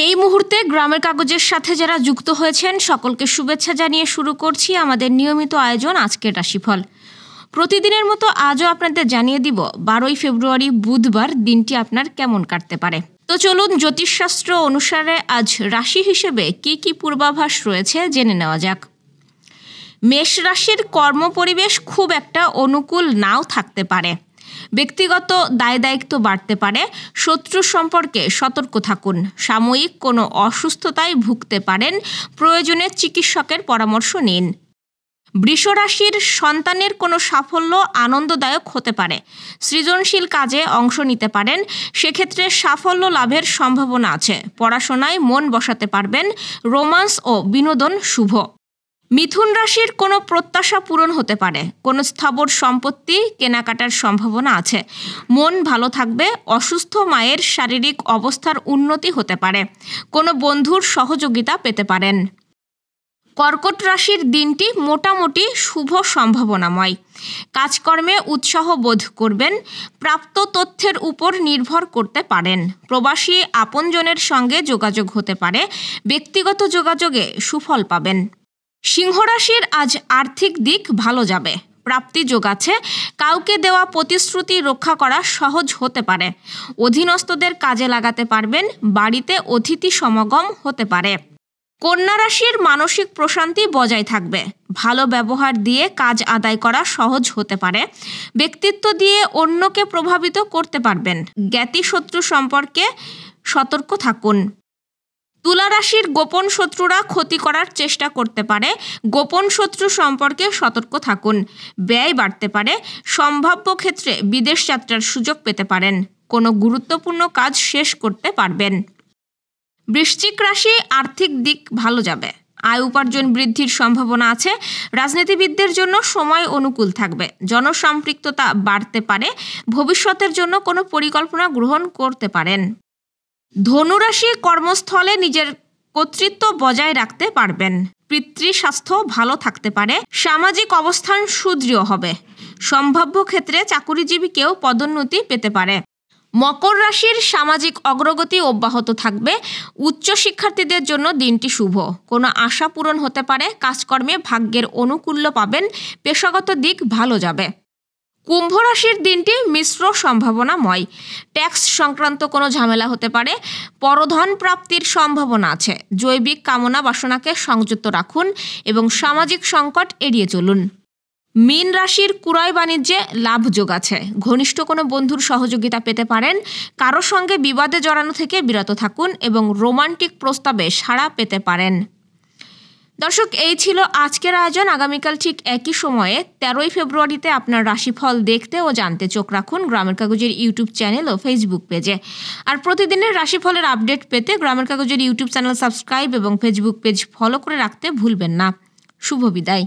এই মুহূর্তে গ্রামের কাগজের সাথে যারা যুক্ত হয়েছেন সকলকে শুভেচ্ছা জানিয়ে শুরু করছি আমাদের নিয়মিত আয়োজন আজকের রাশিফল। প্রতিদিনের মতো আজও আপনাদের জানিয়ে দিব 12ই ফেব্রুয়ারি বুধবার দিনটি আপনার কেমন কাটতে পারে। তো চলুন জ্যোতিষশাস্ত্র অনুসারে আজ রাশি হিসেবে কি পূর্বাভাস রয়েছে জেনে নেওয়া যাক। মেষ রাশির কর্মপরিবেশ খুব একটা অনুকূল নাও থাকতে পারে। ব্যক্তিগত দায়-দায়িত্ব বাড়তে পারে। শত্রু সম্পর্কে সতর্ক থাকুন। সাময়িক কোনো অসুস্থতায় ভুগতে পারেন। প্রয়োজনে চিকিৎসকের পরামর্শ নিন। বৃষ রাশির সন্তানের কোনো সাফল্য আনন্দদায়ক হতে পারে। সৃজনশীল কাজে অংশ নিতে পারেন। সেক্ষেত্রে সাফল্য লাভের সম্ভাবনা আছে। পড়াশোনায় মন বসাতে পারবেন। রোমান্স ও বিনোদন শুভ। মিথুন রাশির কোনো প্রত্যাশা পূরণ হতে পারে। কোনো স্থাবর সম্পত্তি কেনাকাটার সম্ভাবনা আছে। মন ভালো থাকবে। অসুস্থ মায়ের শারীরিক অবস্থার উন্নতি হতে পারে। কোনো বন্ধুর সহযোগিতা পেতে পারেন। কর্কট রাশির দিনটি মোটামুটি শুভ সম্ভাবনাময়। কাজকর্মে উৎসাহ বোধ করবেন। প্রাপ্ত তথ্যের উপর নির্ভর করতে পারেন। প্রবাসী আপনজনের সঙ্গে যোগাযোগ হতে পারে। ব্যক্তিগত যোগাযোগে সুফল পাবেন। সিংহ রাশির আজ আর্থিক দিক ভালো যাবে। প্রাপ্তি যোগ আছে। কাউকে দেওয়া প্রতিশ্রুতি রক্ষা করা সহজ হতে পারে। অধীনস্থদের কাজে লাগাতে পারবেন। বাড়িতে অতিথি সমাগম হতে পারে। কন্যা রাশির মানসিক প্রশান্তি বজায় থাকবে। ভালো ব্যবহার দিয়ে কাজ আদায় করা সহজ হতে পারে। ব্যক্তিত্ব দিয়ে অন্যকে প্রভাবিত করতে পারবেন। জ্ঞাতি শত্রু সম্পর্কে সতর্ক থাকুন। তুলা রাশির গোপন শত্রুরা ক্ষতি করার চেষ্টা করতে পারে। গোপন শত্রু সম্পর্কে সতর্ক থাকুন। ব্যয় বাড়তে পারে। সম্ভাব্য ক্ষেত্রে বিদেশ যাত্রার সুযোগ পেতে পারেন। কোনো গুরুত্বপূর্ণ কাজ শেষ করতে পারবেন। বৃশ্চিক রাশি আর্থিক দিক ভালো যাবে। আয় উপার্জন বৃদ্ধির সম্ভাবনা আছে। রাজনীতিবিদদের জন্য সময় অনুকূল থাকবে। জনসম্পৃক্ততা বাড়তে পারে। ভবিষ্যতের জন্য কোনো পরিকল্পনা গ্রহণ করতে পারেন। ধনুরাশি কর্মস্থলে নিজের কর্তৃত্ব বজায় রাখতে পারবেন। পিতৃ স্বাস্থ্য ভালো থাকতে পারে। সামাজিক অবস্থান সুদৃঢ় হবে। সম্ভাব্য ক্ষেত্রে চাকুরিজীবীকেও পদোন্নতি পেতে পারে। মকর রাশির সামাজিক অগ্রগতি অব্যাহত থাকবে। উচ্চ শিক্ষার্থীদের জন্য দিনটি শুভ। কোনো আশা পূরণ হতে পারে। কাজকর্মে ভাগ্যের অনুকূল্য পাবেন। পেশাগত দিক ভালো যাবে। কুম্ভ রাশির দিনটি মিশ্র সম্ভাবনাময়। ট্যাক্স সংক্রান্ত কোনো ঝামেলা হতে পারে। পরধন প্রাপ্তির সম্ভাবনা আছে। জৈবিক কামনা বাসনাকে সংযত রাখুন এবং সামাজিক সংকট এড়িয়ে চলুন। মীন রাশির ক্রয় বাণিজ্যে লাভ যোগ আছে। ঘনিষ্ঠ কোনো বন্ধুর সহযোগিতা পেতে পারেন। কারো সঙ্গে বিবাদে জড়ানো থেকে বিরত থাকুন এবং রোমান্টিক প্রস্তাবে সাড়া পেতে পারেন। দর্শক, এই ছিল আজকের আয়োজন। আগামীকাল ঠিক একই সময়ে 13ই ফেব্রুয়ারিতে আপনার রাশিফল দেখতে ও জানতে চোখ রাখুন গ্রামের কাগজের ইউটিউব চ্যানেল ও ফেসবুক পেজে। আর প্রতিদিনের রাশিফলের আপডেট পেতে গ্রামের কাগজের ইউটিউব চ্যানেল সাবস্ক্রাইব এবং ফেসবুক পেজ ফলো করে রাখতে ভুলবেন না। শুভ বিদায়।